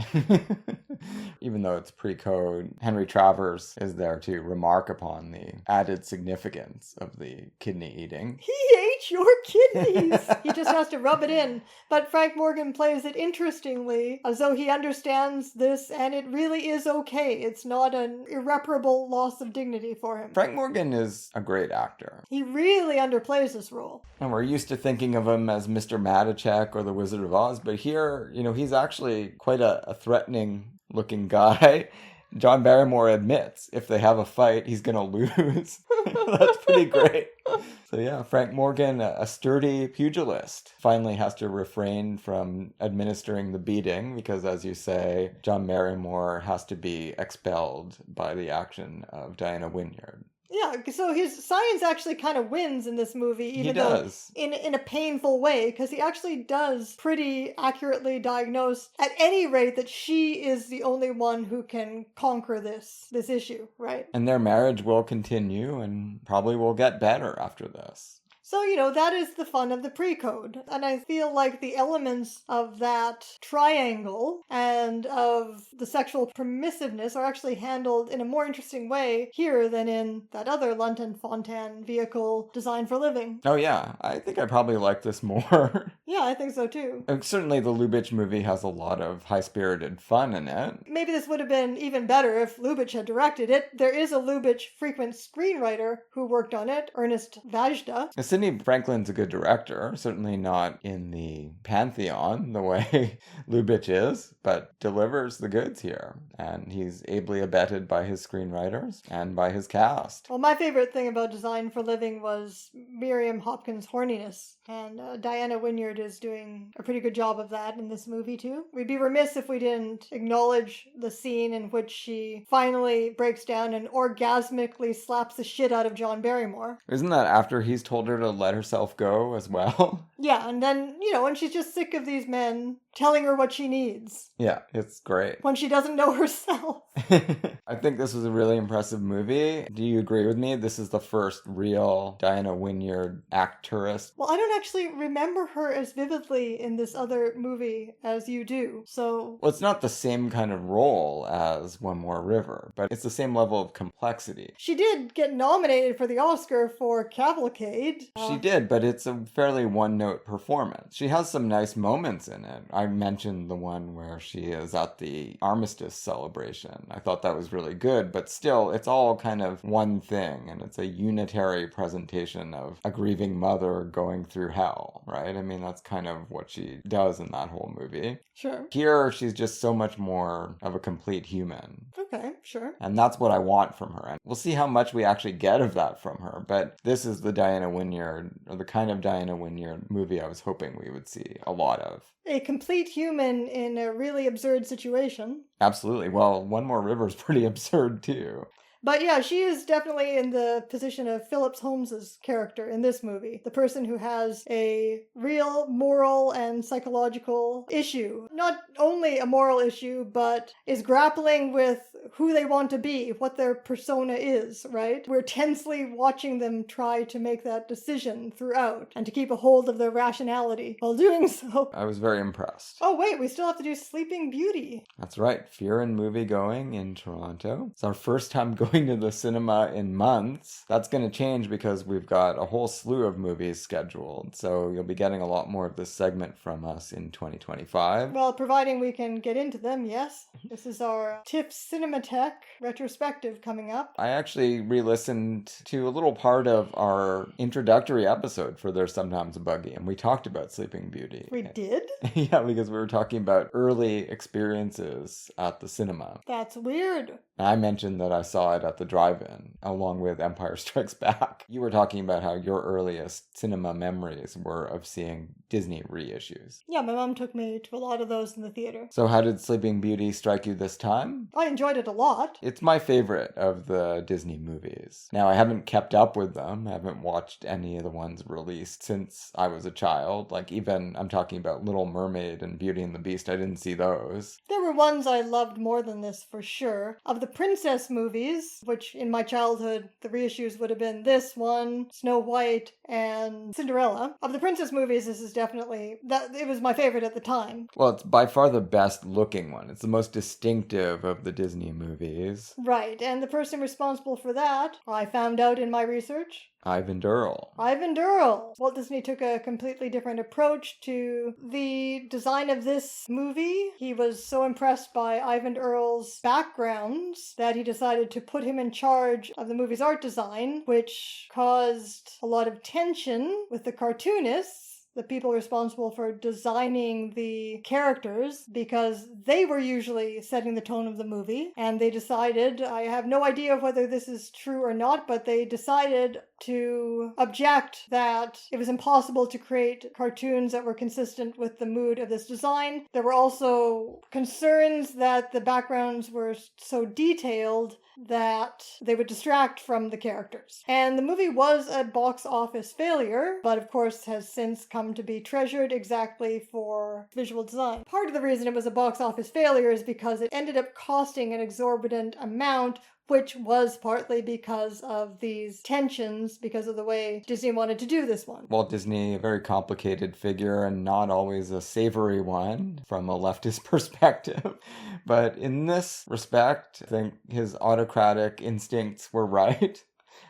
Even though it's pre-code, Henry Travers is there to remark upon the added significance of the kidney eating. He ate your kidneys! He just has to rub it in. But Frank Morgan plays it interestingly, as though he understands this, and it really is okay. It's not an irreparable loss of dignity for him. Frank Morgan is a great actor. He really underplays this role. And we're used to thinking of him as Mr. Matichak or the Wizard of Oz, but here, he's actually quite a threatening looking guy. John Barrymore admits if they have a fight, he's going to lose. That's pretty great. So yeah, Frank Morgan, a sturdy pugilist, finally has to refrain from administering the beating because, as you say, John Barrymore has to be expelled by the action of Diana Wynyard. Yeah, so his science actually kind of wins in this movie, even though in a painful way, because he actually does pretty accurately diagnose, at any rate, that she is the only one who can conquer this issue, right? And their marriage will continue and probably will get better after this. So, that is the fun of the pre-code. And I feel like the elements of that triangle and of the sexual permissiveness are actually handled in a more interesting way here than in that other London Fontan vehicle designed for living. Oh yeah, I think I probably like this more. Yeah, I think so too. Certainly the Lubitsch movie has a lot of high-spirited fun in it. Maybe this would have been even better if Lubitsch had directed it. There is a Lubitsch frequent screenwriter who worked on it, Ernest Vajda. Sidney Franklin's a good director, certainly not in the pantheon the way Lubitsch is, but delivers the goods here. And he's ably abetted by his screenwriters and by his cast. Well, my favorite thing about Design for Living was Miriam Hopkins' horniness. And Diana Wynyard is doing a pretty good job of that in this movie, too. We'd be remiss if we didn't acknowledge the scene in which she finally breaks down and orgasmically slaps the shit out of John Barrymore. Isn't that after he's told her to let herself go as well? Yeah, and then, when she's just sick of these men telling her what she needs. Yeah, it's great. When she doesn't know herself. I think this was a really impressive movie. Do you agree with me? This is the first real Diana Wynyard actress. Well, I don't actually remember her as vividly in this other movie as you do, so... Well, it's not the same kind of role as One More River, but it's the same level of complexity. She did get nominated for the Oscar for Cavalcade. She did, but it's a fairly one-note performance. She has some nice moments in it. I mentioned the one where she is at the armistice celebration. I thought that was really good, but still, it's all kind of one thing, and it's a unitary presentation of a grieving mother going through hell, right? I mean, that's kind of what she does in that whole movie. Sure. Here, she's just so much more of a complete human. Okay, sure. And that's what I want from her. And we'll see how much we actually get of that from her. But this is the Diana Wynyard, or the kind of Diana Wynyard movie I was hoping we would see a lot of. A complete human in a really absurd situation. Absolutely. Well, One More River is pretty absurd, too. But yeah, she is definitely in the position of Phillips Holmes's character in this movie. The person who has a real moral and psychological issue. Not only a moral issue, but is grappling with who they want to be, what their persona is, right? We're tensely watching them try to make that decision throughout and to keep a hold of their rationality while doing so. I was very impressed. Oh wait, we still have to do Sleeping Beauty. That's right. Fear and Moviegoing in Toronto. It's our first time going to the cinema in months. That's going to change because we've got a whole slew of movies scheduled. So you'll be getting a lot more of this segment from us in 2025. Well, providing we can get into them, yes. This is our TIFF Cinematheque retrospective coming up. I actually re-listened to a little part of our introductory episode for There's Sometimes a Buggy, and we talked about Sleeping Beauty. We did? Yeah, because we were talking about early experiences at the cinema. That's weird. I mentioned that I saw it at the drive-in, along with Empire Strikes Back. You were talking about how your earliest cinema memories were of seeing Disney reissues. Yeah, my mom took me to a lot of those in the theater. So how did Sleeping Beauty strike you this time? I enjoyed it a lot. It's my favorite of the Disney movies. Now, I haven't kept up with them. I haven't watched any of the ones released since I was a child. Like, even, I'm talking about Little Mermaid and Beauty and the Beast. I didn't see those. There were ones I loved more than this, for sure. Of the princess movies, which in my childhood, the reissues would have been this one, Snow White, and Cinderella. Of the princess movies, this is definitely, it was my favorite at the time. Well, it's by far the best looking one. It's the most distinctive of the Disney movies. Right, and the person responsible for that, I found out in my research, Ivan Durrell. Ivan Durrell. Walt Disney took a completely different approach to the design of this movie. He was so impressed by Ivan Durrell's backgrounds that he decided to put him in charge of the movie's art design, which caused a lot of tension with the cartoonists, the people responsible for designing the characters, because they were usually setting the tone of the movie. And they decided, I have no idea whether this is true or not, but they decided to object that it was impossible to create cartoons that were consistent with the mood of this design. There were also concerns that the backgrounds were so detailed that they would distract from the characters. And the movie was a box office failure, but of course has since come to be treasured exactly for visual design. Part of the reason it was a box office failure is because it ended up costing an exorbitant amount, which was partly because of these tensions, because of the way Disney wanted to do this one. Walt Disney, a very complicated figure and not always a savory one from a leftist perspective. But in this respect, I think his autocratic instincts were right.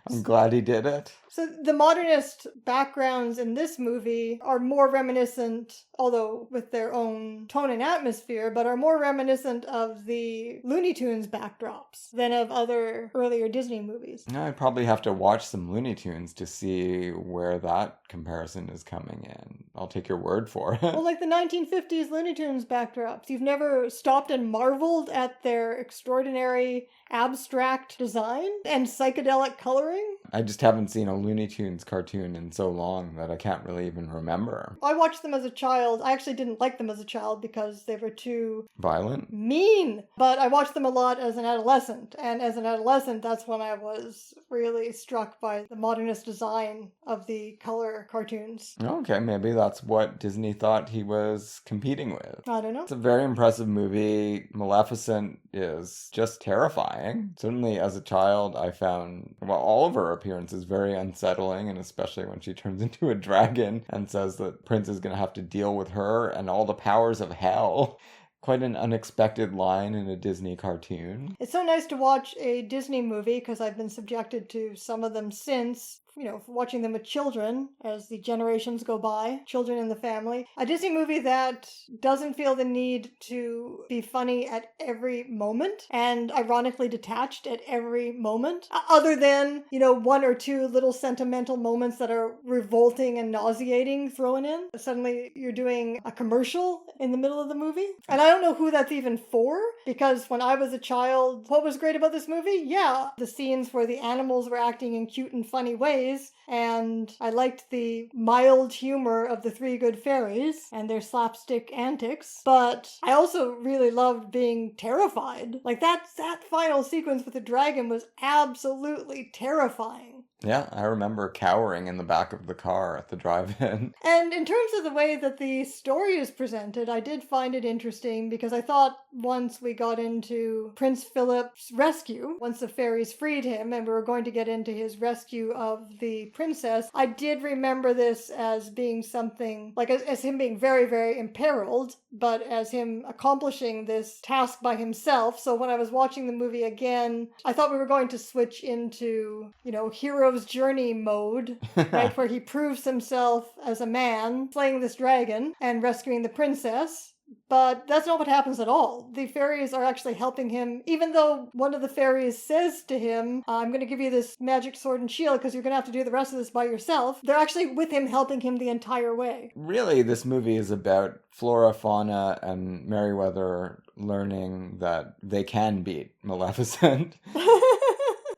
I'm glad he did it. So the modernist backgrounds in this movie are more reminiscent, although with their own tone and atmosphere, but are more reminiscent of the Looney Tunes backdrops than of other earlier Disney movies. I'd probably have to watch some Looney Tunes to see where that comparison is coming in. I'll take your word for it. Well, like the 1950s Looney Tunes backdrops. You've never stopped and marveled at their extraordinary abstract design and psychedelic coloring? I just haven't seen a Looney Tunes cartoon in so long that I can't really even remember. I watched them as a child. I actually didn't like them as a child because they were too violent, mean. But I watched them a lot as an adolescent. And as an adolescent, that's when I was really struck by the modernist design of the color cartoons. Okay, maybe that's what Disney thought he was competing with. I don't know. It's a very impressive movie. Maleficent is just terrifying. Certainly as a child, I found, all of her appearances very unsettling, and especially when she turns into a dragon and says that Prince is going to have to deal with her and all the powers of hell. Quite an unexpected line in a Disney cartoon. It's so nice to watch a Disney movie because I've been subjected to some of them since, watching them with children as the generations go by, children in the family. A Disney movie that doesn't feel the need to be funny at every moment and ironically detached at every moment, other than, one or two little sentimental moments that are revolting and nauseating thrown in. Suddenly you're doing a commercial in the middle of the movie. And I don't know who that's even for, because when I was a child, what was great about this movie? Yeah, the scenes where the animals were acting in cute and funny ways, and I liked the mild humor of the Three Good Fairies and their slapstick antics, but I also really loved being terrified. Like that final sequence with the dragon was absolutely terrifying. Yeah, I remember cowering in the back of the car at the drive-in. And in terms of the way that the story is presented, I did find it interesting because I thought once we got into Prince Philip's rescue, once the fairies freed him and we were going to get into his rescue of the princess, I did remember this as being something, like as him being very, very imperiled, but as him accomplishing this task by himself. So when I was watching the movie again, I thought we were going to switch into, hero's journey mode, right, where he proves himself as a man, slaying this dragon and rescuing the princess. But that's not what happens at all. The fairies are actually helping him, even though one of the fairies says to him, I'm going to give you this magic sword and shield because you're going to have to do the rest of this by yourself. They're actually with him, helping him the entire way. Really, this movie is about Flora, Fauna, and Merryweather learning that they can beat Maleficent.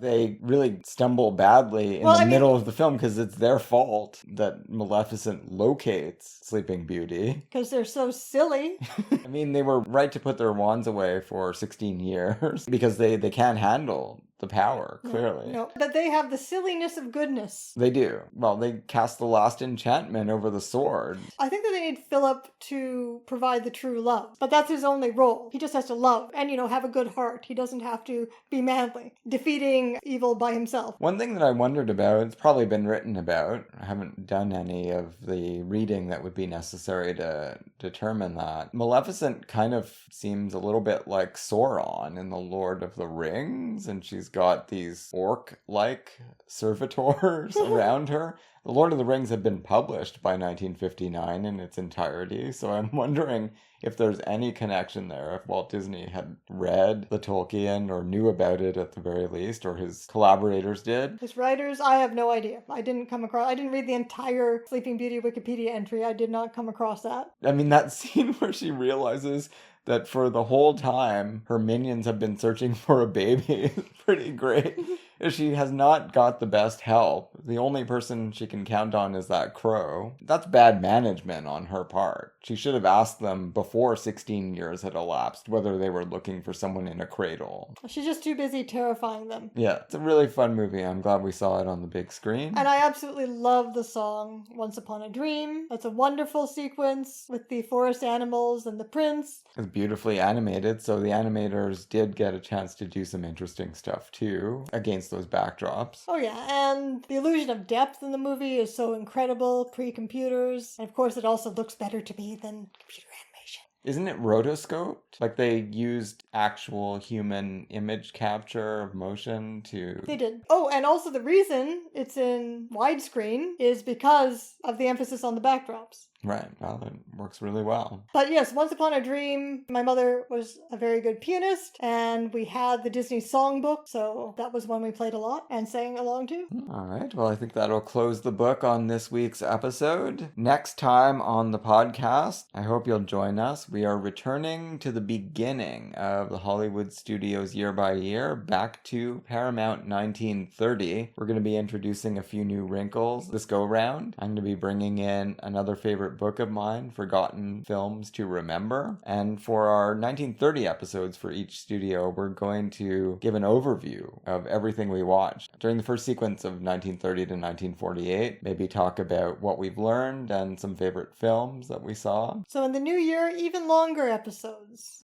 They really stumble badly in the middle of the film because it's their fault that Maleficent locates Sleeping Beauty. Because they're so silly. I mean, they were right to put their wands away for 16 years because they can't handle the power, clearly. No, but they have the silliness of goodness. They do. Well, they cast the last enchantment over the sword. I think that they need Philip to provide the true love, but that's his only role. He just has to love and, have a good heart. He doesn't have to be manly, defeating evil by himself. One thing that I wondered about, it's probably been written about, I haven't done any of the reading that would be necessary to determine that. Maleficent kind of seems a little bit like Sauron in The Lord of the Rings, and she's got these orc-like servitors around her. The Lord of the Rings had been published by 1959 in its entirety, so I'm wondering if there's any connection there, if Walt Disney had read the Tolkien or knew about it at the very least, or his collaborators did. His writers, I have no idea. I didn't read the entire Sleeping Beauty Wikipedia entry. I did not come across that. I mean, that scene where she realizes that for the whole time her minions have been searching for a baby is pretty great. She has not got the best help. The only person she can count on is that crow. That's bad management on her part. She should have asked them before 16 years had elapsed whether they were looking for someone in a cradle. She's just too busy terrifying them. Yeah, it's a really fun movie. I'm glad we saw it on the big screen. And I absolutely love the song Once Upon a Dream. It's a wonderful sequence with the forest animals and the prince. It's beautifully animated, so the animators did get a chance to do some interesting stuff too against those backdrops. Oh yeah, and the illusion of depth in the movie is so incredible, pre-computers. And of course it also looks better to me than computer animation. Isn't it rotoscoped? Like they used actual human image capture of motion to... They did. Oh, and also the reason it's in widescreen is because of the emphasis on the backdrops. Right. Well, it works really well. But yes, Once Upon a Dream, my mother was a very good pianist, and we had the Disney songbook, so that was one we played a lot and sang along to. All right. Well, I think that'll close the book on this week's episode. Next time on the podcast, I hope you'll join us. We are returning to the beginning of the Hollywood studios year by year, back to Paramount 1930. We're going to be introducing a few new wrinkles this go-round. I'm going to be bringing in another favorite book of mine, Forgotten Films to Remember. And for our 1930 episodes for each studio, we're going to give an overview of everything we watched during the first sequence of 1930 to 1948. Maybe talk about what we've learned and some favorite films that we saw. So in the new year, even longer episodes.